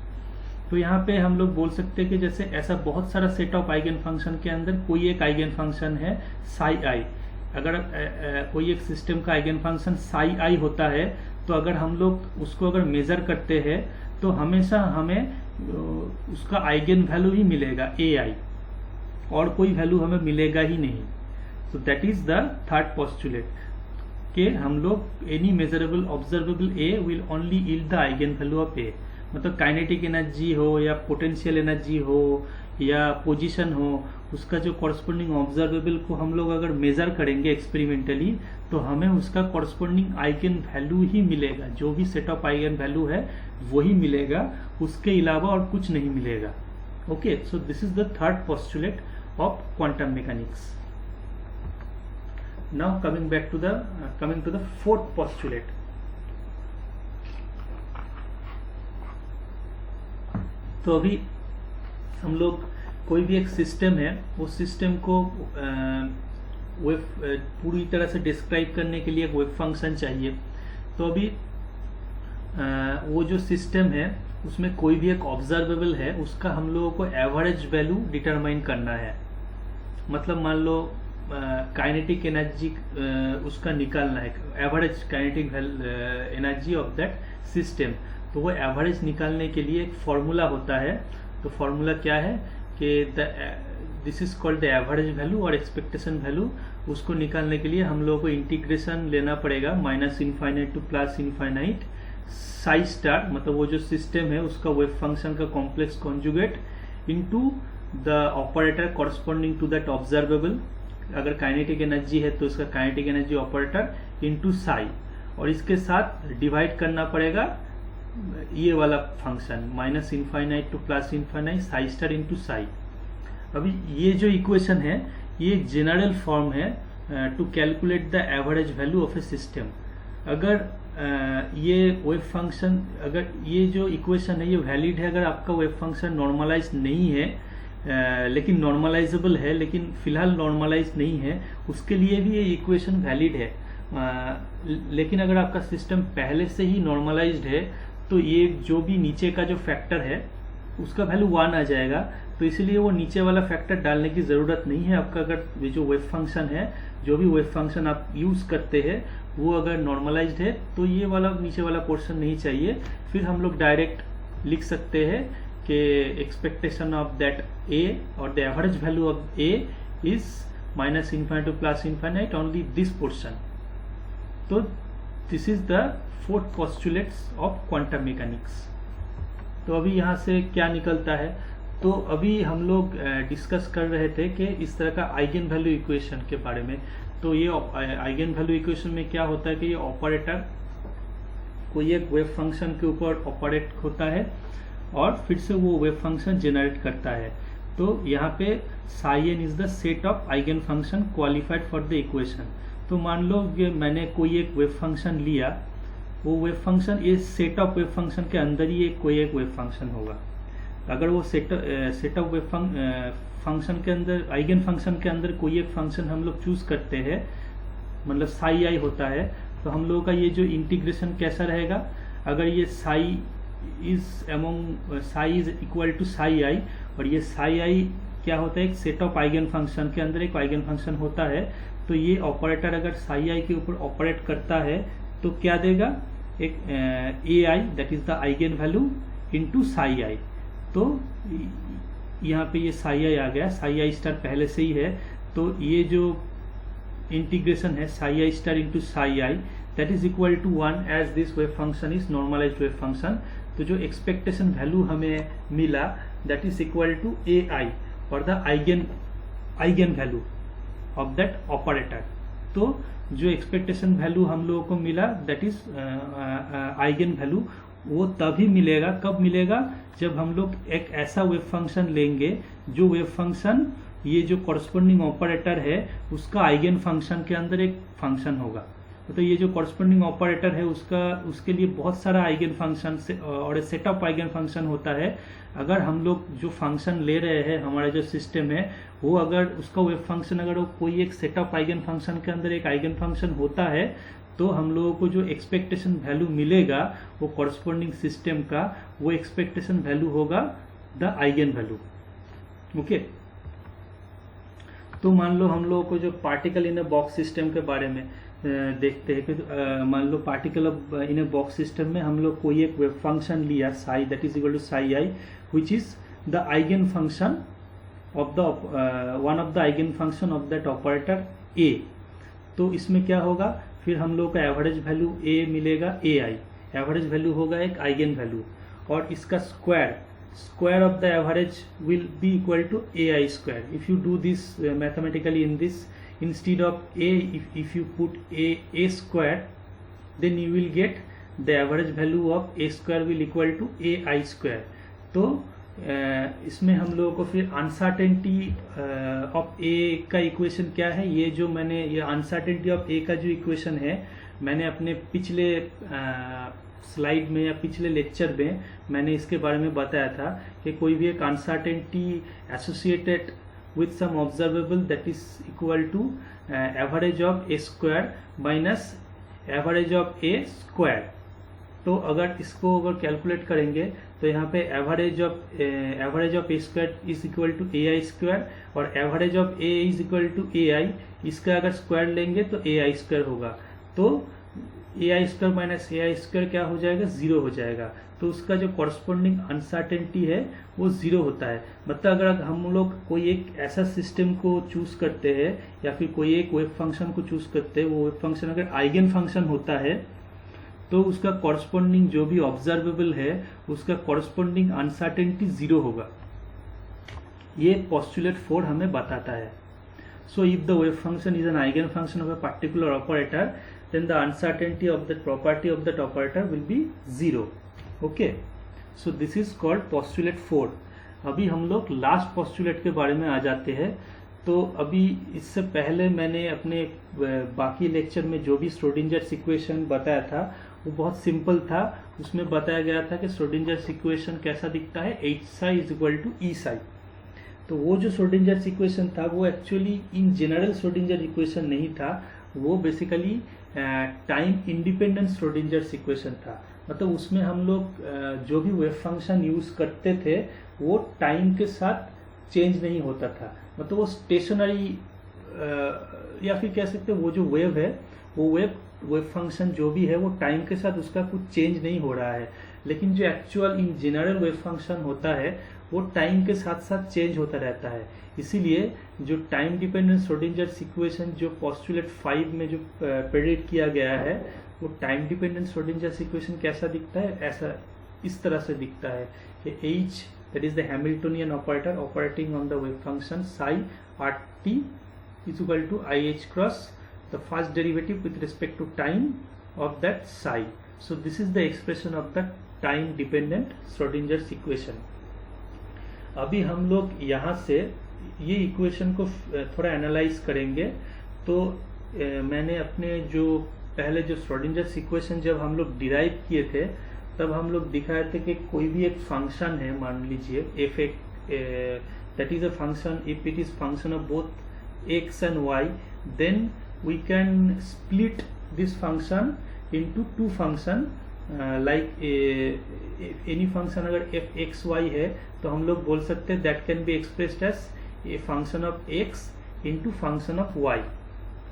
तो यहाँ पे हम लोग बोल सकते हैं कि जैसे ऐसा बहुत सारा सेट ऑफ आइगन फंक्शन के अंदर कोई एक आइगन फंक्शन है साई आई। अगर कोई एक सिस्टम का आइगन फंक्शन साई आई होता है, तो अगर हम लोग उसको अगर मेजर करते हैं तो हमेशा हमें उसका आइगन वैल्यू ही मिलेगा ए आई, और कोई वैल्यू हमें मिलेगा ही नहीं। So that is the third postulate कि हम लोग any measurable observable A will only yield the eigen value of A. मतलब काइनेटिक एनर्जी हो या पोटेंशियल एनर्जी हो या पोजीशन हो, उसका जो कॉरस्पॉन्डिंग ऑब्जर्वेबल को हम लोग अगर मेजर करेंगे एक्सपेरिमेंटली, तो हमें उसका कॉरस्पॉन्डिंग आइगन वैल्यू ही मिलेगा, जो भी सेट ऑफ आइगन वैल्यू है वही मिलेगा, उसके अलावा और कुछ नहीं मिलेगा। Okay, so this is the third postulate of quantum mechanics. Now coming to the fourth postulate। तो अभी हम लोग कोई भी एक सिस्टम है, उस सिस्टम को पूरी तरह से डिस्क्राइब करने के लिए एक वेव फंक्शन चाहिए। तो अभी वो जो सिस्टम है उसमें कोई भी एक ऑब्जर्वेबल है, उसका हम लोगों को एवरेज वैल्यू डिटरमाइन करना है। मतलब मान लो काइनेटिक एनर्जी उसका निकालना है, average kinetic energy of that system. तो वो एवरेज निकालने के लिए एक फॉर्मूला होता है। तो फॉर्मूला क्या है कि this is called the average value और एक्सपेक्टेशन वैल्यू। उसको निकालने के लिए हम लोगों को इंटीग्रेशन लेना पड़ेगा -infinite to +infinite psi star, मतलब वो जो सिस्टम है उसका वेव फंक्शन का complex conjugate into the operator corresponding to that observable. अगर काइनेटिक एनर्जी है तो इसका kinetic energy operator into psi, और इसके साथ डिवाइड करना पड़ेगा ये वाला function -infinite to +infinite psi star into psi. अभी ये जो इक्वेशन है ये एक जनरल फॉर्म है to calculate the average value of A system. अगर ये वेव फंक्शन, अगर ये जो इक्वेशन है ये वैलिड है अगर आपका वेव फंक्शन नॉर्मलाइज नहीं है, लेकिन नॉर्मलाइजेबल है, लेकिन फिलहाल नॉर्मलाइज नहीं है, उसके लिए भी ये इक्वेशन वैलिड है। लेकिन अगर आपका सिस्टम पहले से ही नॉर्मलाइज्ड है तो ये जो भी नीचे का जो फैक्टर है उसका वैल्यू 1 आ जाएगा। तो इसलिए वो नीचे वाला फैक्टर डालने की ज़रूरत नहीं है आपका। अगर ये जो वेव फंक्शन है, जो भी वेव फंक्शन आप यूज़ करते हैं वो अगर नॉर्मलाइज्ड है तो ये वाला नीचे वाला पोर्शन नहीं चाहिए। फिर हम लोग डायरेक्ट लिख सकते हैं कि एक्सपेक्टेशन ऑफ दैट ए और the average value of A is -infinite to +infinite only this portion. तो this is the fourth postulates of quantum mechanics. तो अभी यहाँ से क्या निकलता है, तो अभी हम लोग डिस्कस कर रहे थे कि इस तरह का आइगन वैल्यू इक्वेशन के बारे में। तो ये आइगन वैल्यू इक्वेशन में क्या होता है कि ये ऑपरेटर कोई एक वेव फंक्शन के ऊपर ऑपरेट होता है और फिर से वो वेव फंक्शन जनरेट करता है। तो यहाँ पे psi N is the set of eigen function qualified for the equation. तो मान लो कि मैंने कोई एक वेव फंक्शन लिया, वो वेव फंक्शन इस सेट ऑफ वेव फंक्शन के अंदर ही कोई एक वेव फंक्शन होगा। अगर वो सेट ऑफ वेव फंक्शन के अंदर, आइगन फंक्शन के अंदर कोई एक फंक्शन हम लोग चूज करते हैं, मतलब साई आई होता है, तो हम लोगों का ये जो इंटीग्रेशन कैसा रहेगा, अगर ये psi is equal to psi i, और ये साई आई क्या होता है, एक सेट ऑफ आइगन फंक्शन के अंदर एक आइगन फंक्शन होता है। तो ये ऑपरेटर अगर साई आई के ऊपर ऑपरेट करता है तो क्या देगा, एक A i that is the eigen value into psi i. तो यहाँ पे ये साई आई आ गया, साई आई स्टार पहले से ही है। तो ये जो इंटीग्रेशन है psi i star into psi i that is equal to 1 as this wave function is normalised wave function. तो तो जो एक्सपेक्टेशन वैल्यू हमें मिला that is equal to A i और the eigen value of that operator. तो जो एक्सपेक्टेशन वैल्यू हम लोगों को मिला दैट इज आइगन वैल्यू, वो तभी मिलेगा, कब मिलेगा, जब हम लोग एक ऐसा वेव फंक्शन लेंगे जो वेव फंक्शन ये जो कॉरस्पॉन्डिंग ऑपरेटर है उसका आइगन फंक्शन के अंदर एक फंक्शन होगा। तो ये जो कॉरस्पॉन्डिंग ऑपरेटर है उसके लिए बहुत सारा आइगन फंक्शन और सेट ऑफ आइगन फंक्शन होता है। अगर हम लोग जो फंक्शन ले रहे हैं हमारा जो सिस्टम है वो अगर उसका वेव फंक्शन अगर वो कोई एक सेट ऑफ आइगन फंक्शन के अंदर एक आइगन फंक्शन होता है तो हम लोगों को जो एक्सपेक्टेशन वैल्यू मिलेगा वो कॉरस्पॉन्डिंग सिस्टम का वो एक्सपेक्टेशन वैल्यू होगा द आइगन वैल्यू। ओके, तो मान लो हम लोगों को जो particle in a box system के बारे में देखते हैं कि मान लो particle in a box system में हम लोग कोई एक वेव फंक्शन लिया psi that is equal to psi i which is the eigen function of the one of the eigen function of that operator A. तो इसमें क्या होगा, फिर हम लोग का एवरेज वैल्यू ए मिलेगा, ए आई एवरेज वैल्यू होगा एक आइगन वैल्यू, और इसका square of the average will be equal to ai square. If you do this mathematically in this, instead of a, if you put a square, then you will get the average value of a square will equal to ai square. तो इसमें हम लोगों को फिर अनसर्टेनिटी ऑफ ए का इक्वेशन क्या है, ये जो मैंने ये अनसर्टेनिटी ऑफ ए का जो इक्वेशन है मैंने अपने पिछले स्लाइड में या पिछले लेक्चर में मैंने इसके बारे में बताया था कि कोई भी एक uncertainty associated with some observable that is equal to average of A square minus average of A square. तो अगर इसको अगर कैलकुलेट करेंगे तो यहाँ पे average of A square is equal to A i square और average of A is equal to A i, इसका अगर स्क्वायर लेंगे तो ए आई स्क्वायर होगा। तो ए i square minus A i square क्या हो जाएगा, जीरो हो जाएगा। तो उसका जो कॉरस्पॉन्डिंग अनसर्टेनिटी है वो जीरो होता है। मतलब अगर हम लोग कोई एक ऐसा सिस्टम को चूज करते हैं या फिर कोई एक वेव फंक्शन को चूज करते हैं, वो वेव फंक्शन अगर आइगन फंक्शन होता है तो उसका कॉरस्पॉन्डिंग जो भी ऑब्जर्वेबल है उसका कॉरस्पॉन्डिंग अनसर्टेनिटी जीरो होगा। ये पोस्टुलेट 4 हमें बताता है। So if the wave function is an eigenfunction of a particular operator, then the uncertainty of that property of that operator will be zero. Okay, so this is called postulate 4. अभी हम लोग लास्ट पोस्टुलेट के बारे में आ जाते हैं। तो अभी इससे पहले मैंने अपने बाकी लेक्चर में जो भी श्रोडिंजर्स इक्वेशन बताया था वो बहुत सिंपल था। उसमें बताया गया था कि श्रोडिंजर्स इक्वेशन कैसा दिखता है, H psi is equal to E psi. तो वो जो श्रोडिंजर्स इक्वेशन था वो actually in general Schrodinger equation नहीं था, वो basically time independent Schrodinger's equation था। मतलब उसमें हम लोग जो भी वेव फंक्शन यूज करते थे वो टाइम के साथ चेंज नहीं होता था। मतलब वो स्टेशनरी या फिर कह सकते वो जो वेव है वो वेव फंक्शन जो भी है वो टाइम के साथ उसका कुछ चेंज नहीं हो रहा है। लेकिन जो actual in general wave function होता है वो टाइम के साथ साथ चेंज होता रहता है। इसीलिए जो टाइम डिपेंडेंट श्रोडिंजर्स इक्वेशन जो पोस्टुलेट 5 में जो प्रेडिक्ट किया गया है वो टाइम डिपेंडेंट श्रोडिंजर्स इक्वेशन कैसा दिखता है, ऐसा इस तरह से दिखता है कि H that is the Hamiltonian operator operating on the wave function psi RT is equal to IH cross the first derivative with respect to time of that psi. So this is the expression of the time dependent Schrodinger's equation. अभी हम लोग यहाँ से ये इक्वेशन को थोड़ा एनालाइज करेंगे। तो मैंने अपने जो पहले जो श्रोडिंजर्स इक्वेशन जब हम लोग डिराइव किए थे तब हम लोग दिखाए थे कि कोई भी एक फंक्शन है, मान लीजिए F that is a function, if it is function of both X and Y, then we can split this function into two function like any function. अगर एफ एक्स वाई है तो हम लोग बोल सकते हैं that can be expressed as a function of X into function of Y.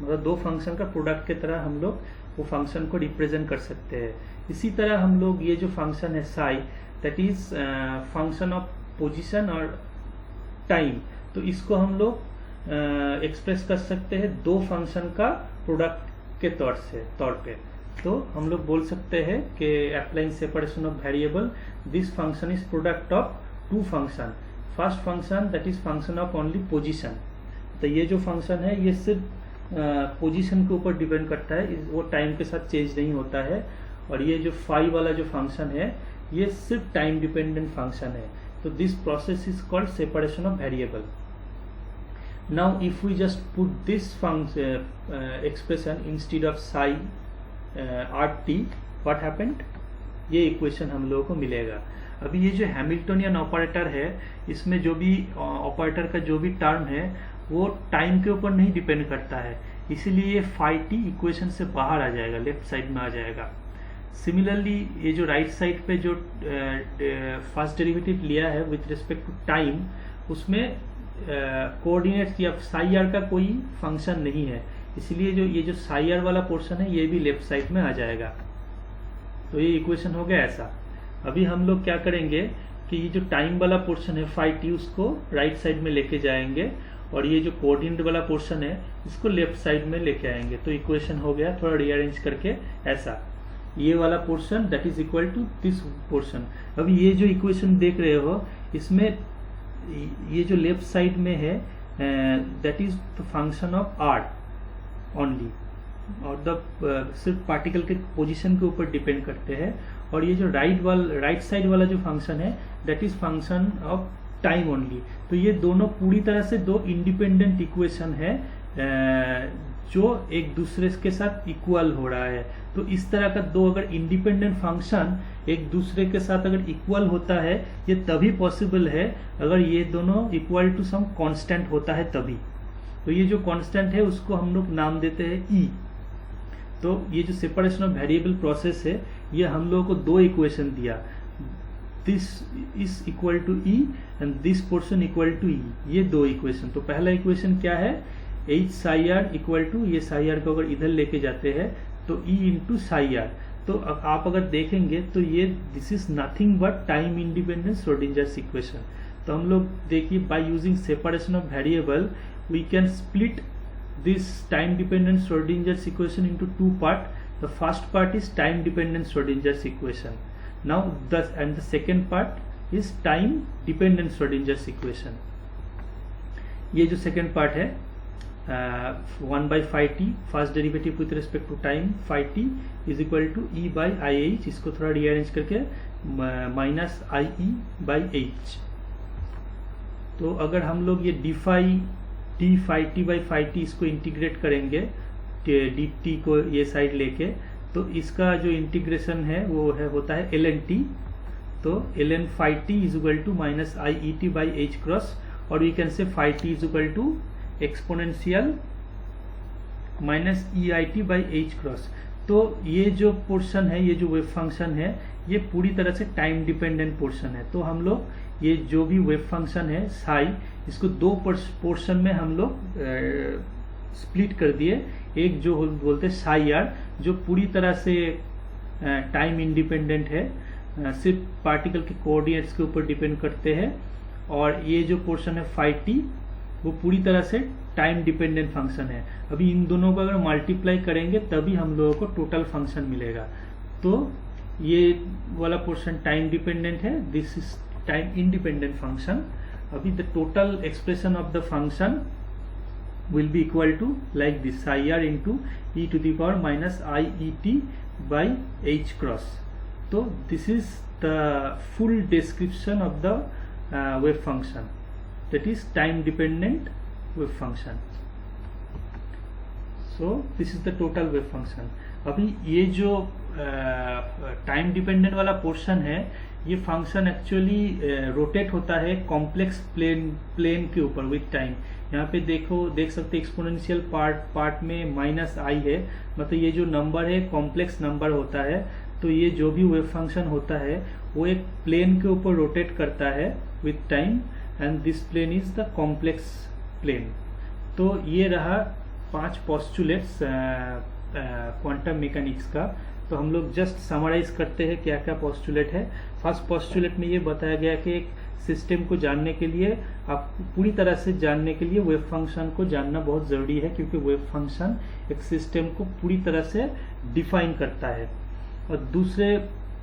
मतलब दो फंक्शन का प्रोडक्ट की तरह हम लोग वो फंक्शन को रिप्रेजेंट कर सकते हैं। इसी तरह हम लोग ये जो फंक्शन है Sai that is function of position और टाइम, तो इसको हम लोग एक्सप्रेस कर सकते हैं दो फंक्शन का प्रोडक्ट के तौर पे। तो हम लोग बोल सकते हैं कि applying separation of variable, this function is product of two function. First function that is function of only position, तो ये जो फंक्शन है ये सिर्फ पोजीशन के ऊपर डिपेंड करता है, वो टाइम के साथ चेंज नहीं होता है। और ये जो फाई वाला जो फंक्शन है ये सिर्फ टाइम डिपेंडेंट फंक्शन है। तो this process is called separation of variable. Now if we just put this expression instead of psi R T, what happened, ये इक्वेशन हम लोगों को मिलेगा। अभी ये जो हैमिल्टनियन ऑपरेटर है इसमें जो भी ऑपरेटर का जो भी टर्म है वो टाइम के ऊपर नहीं डिपेंड करता है, इसीलिए ये फाई टी इक्वेशन से बाहर आ जाएगा, लेफ्ट साइड में आ जाएगा। सिमिलरली ये जो राइट साइड पे जो फर्स्ट डेरिवेटिव लिया है विथ रिस्पेक्ट टू टाइम, उसमें कोऑर्डिनेट्स या साई आर का कोई फंक्शन नहीं है, इसलिए जो ये जो साई आर वाला पोर्शन है ये भी लेफ्ट साइड में आ जाएगा। तो ये इक्वेशन हो गया ऐसा। अभी हम लोग क्या करेंगे कि ये जो टाइम वाला पोर्शन है फाई टी उसको राइट साइड में लेके जाएंगे और ये जो कोऑर्डिनेट वाला पोर्शन है इसको लेफ्ट साइड में लेके आएंगे। तो इक्वेशन हो गया थोड़ा रीअरेंज करके ऐसा, ये वाला portion that is equal to this portion. अभी ये जो इक्वेशन देख रहे हो इसमें ये जो लेफ्ट साइड में है that is the function of R only, और द सिर्फ पार्टिकल के पोजीशन के ऊपर डिपेंड करते हैं। और ये जो राइट साइड वाला जो फंक्शन है that is function of time only. तो ये दोनों पूरी तरह से दो इंडिपेंडेंट इक्वेशन है जो एक दूसरे के साथ इक्वल हो रहा है। तो इस तरह का दो अगर इंडिपेंडेंट फंक्शन एक दूसरे के साथ अगर इक्वल होता है ये तभी पॉसिबल है अगर ये दोनों इक्वल टू सम कांस्टेंट होता है तभी। तो ये जो कांस्टेंट है उसको हम लोग नाम देते हैं ई। तो ये जो सेपरेशन ऑफ वेरिएबल प्रोसेस है ये हम लोगों को दो इक्वेशन दिया, this is equal to E and this portion equal to E, ये दो इक्वेशन। तो पहला इक्वेशन क्या है, H psi R equal to, ये साई आर को अगर इधर लेके जाते हैं तो ई इंटू साई आर। तो आप अगर देखेंगे तो ये this is nothing but time independent Schrodinger's equation. तो हम लोग देखिए by using separation of variable we can split this time dependent Schrodinger's equation into two parts. The first part is time dependent Schrodinger's equation. Now the second part is time dependent Schrodinger's equation. ये जो second part है 1 by phi t, first derivative with respect to time phi t is equal to e by IH, इसको थोड़ा rearrange करके minus IE by H। तो अगर हम लोग ये d phi T by phi T इसको इंटीग्रेट करेंगे डी टी को ये साइड लेके, तो इसका जो इंटीग्रेशन है वो है होता है एल एन टी। तो L N phi T is equal to minus I E T by H cross, और we can say phi T is equal to exponential minus E I T by H cross. तो ये जो पोर्शन है, ये जो वेव फंक्शन है, ये पूरी तरह से टाइम डिपेंडेंट पोर्शन है। तो हम लोग ये जो भी वेव फंक्शन है साई, इसको दो पोर्शन में हम लोग स्प्लिट कर दिए। एक जो बोलते हैं साई आर, जो पूरी तरह से टाइम इंडिपेंडेंट है, सिर्फ पार्टिकल के कोऑर्डिनेट्स के ऊपर डिपेंड करते हैं। और ये जो पोर्शन है फाई टी, वो पूरी तरह से टाइम डिपेंडेंट फंक्शन है। अभी इन दोनों को अगर मल्टीप्लाई करेंगे तभी हम लोगों को टोटल फंक्शन मिलेगा। तो ये वाला पोर्शन टाइम डिपेंडेंट है, this is time independent function. अभी the total expression of the function will be equal to like this, psi r into e to the power minus I e t by h cross. So this is the full description of the wave function, that is time dependent wave function. So this is the total wave function. अभी ये जो टाइम डिपेंडेंट वाला पोर्शन है, ये फंक्शन एक्चुअली रोटेट होता है कॉम्प्लेक्स प्लेन के ऊपर विथ टाइम। यहाँ पे देख सकते एक्सपोनेंशियल पार्ट में माइनस आई है, मतलब ये जो नंबर है कॉम्प्लेक्स नंबर होता है। तो ये जो भी वेव फंक्शन होता है वो एक प्लेन के ऊपर रोटेट करता है with time, and this plane is the complex plane. तो ये रहा 5 पोस्टुलेट्स क्वांटम मैकेनिक्स का। तो हम लोग जस्ट समराइज करते हैं क्या क्या पोस्टुलेट है। फर्स्ट पोस्टुलेट में ये बताया गया कि एक सिस्टम को जानने के लिए, आप पूरी तरह से जानने के लिए वेव फंक्शन को जानना बहुत ज़रूरी है, क्योंकि वेव फंक्शन एक सिस्टम को पूरी तरह से डिफाइन करता है। और दूसरे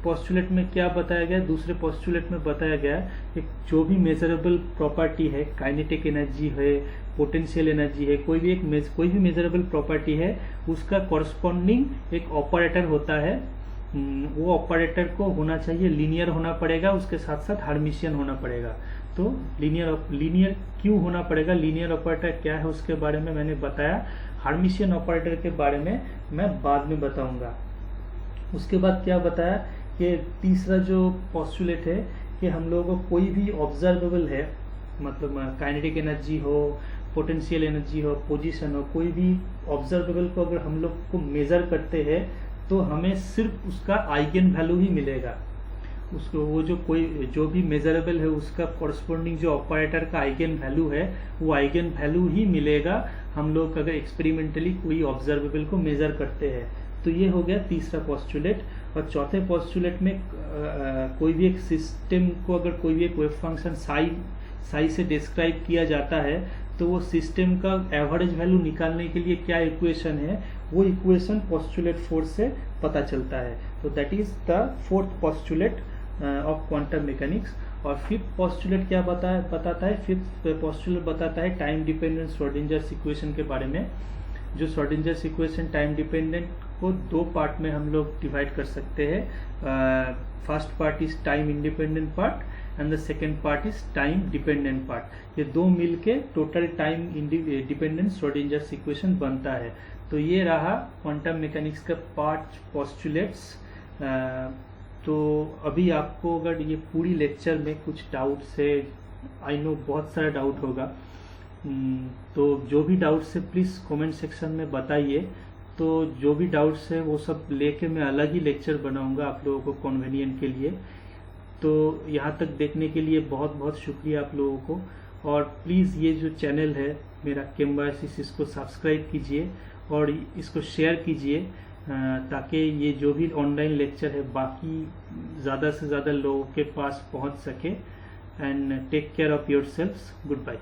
पोस्टुलेट में क्या बताया गया, दूसरे पोस्टुलेट में बताया गया कि जो भी मेजरेबल प्रॉपर्टी है, काइनेटिक एनर्जी है, पोटेंशियल एनर्जी है, कोई भी मेजरेबल प्रॉपर्टी है, उसका कॉरस्पॉन्डिंग एक ऑपरेटर होता है। वो ऑपरेटर को होना चाहिए लीनियर होना पड़ेगा, उसके साथ साथ हार्मिशियन होना पड़ेगा। तो लीनियर क्यों होना पड़ेगा, लीनियर ऑपरेटर क्या है उसके बारे में मैंने बताया। हार्मिशियन ऑपरेटर के बारे में मैं बाद में बताऊंगा। उसके बाद क्या बताया कि तीसरा जो पोस्टुलेट है कि हम लोगों को कोई भी ऑब्जर्वेबल है, मतलब काइनेटिक एनर्जी हो, पोटेंशियल एनर्जी हो, पोजीशन हो, कोई भी ऑब्जर्वेबल को अगर हम लोग को मेजर करते हैं तो हमें सिर्फ उसका आइगन वैल्यू ही मिलेगा। उसको वो जो भी मेजरेबल है उसका कॉरस्पॉन्डिंग जो ऑपरेटर का आइगन वैल्यू है, वो आइगन वैल्यू ही मिलेगा हम लोग अगर एक्सपेरिमेंटली कोई ऑब्जर्वेबल को मेजर करते हैं। तो ये हो गया तीसरा पोस्टुलेट। और चौथे पोस्टुलेट में कोई भी एक सिस्टम को अगर कोई भी एक वेव फंक्शन साई से डिस्क्राइब किया जाता है तो वो सिस्टम का एवरेज वैल्यू निकालने के लिए क्या इक्वेशन है, वो इक्वेशन पोस्टुलेट 4 से पता चलता है। तो that is the fourth postulate of quantum mechanics. और फिफ्थ पोस्टुलेट क्या बताता है, फिफ्थ पोस्टुलेट बताता है टाइम डिपेंडेंट श्रोडिंजर्स इक्वेशन के बारे में। जो श्रोडिंजर्स इक्वेशन टाइम डिपेंडेंट को दो पार्ट में हम लोग डिवाइड कर सकते हैं। First part is time independent part and the second part is time dependent part. ये दो मिलके टोटल टाइम डिपेंडेंट श्रोडिंजर्स इक्वेशन बनता है। तो ये रहा क्वांटम मैकेनिक्स का 5 पोस्टुलेट्स। तो अभी आपको अगर ये पूरी लेक्चर में कुछ डाउट्स है, आई नो बहुत सारा डाउट होगा, तो जो भी डाउट्स है प्लीज़ कमेंट सेक्शन में बताइए। तो जो भी डाउट्स है वो सब लेके मैं अलग ही लेक्चर बनाऊंगा आप लोगों को कन्वीनियंट के लिए। तो यहाँ तक देखने के लिए बहुत बहुत शुक्रिया आप लोगों को। और प्लीज़ ये जो चैनल है मेरा केम्बासिस, इसको सब्सक्राइब कीजिए और इसको शेयर कीजिए, ताकि ये जो भी ऑनलाइन लेक्चर है बाकी ज़्यादा से ज़्यादा लोगों के पास पहुँच सके। And take care of yourselves. Good bye.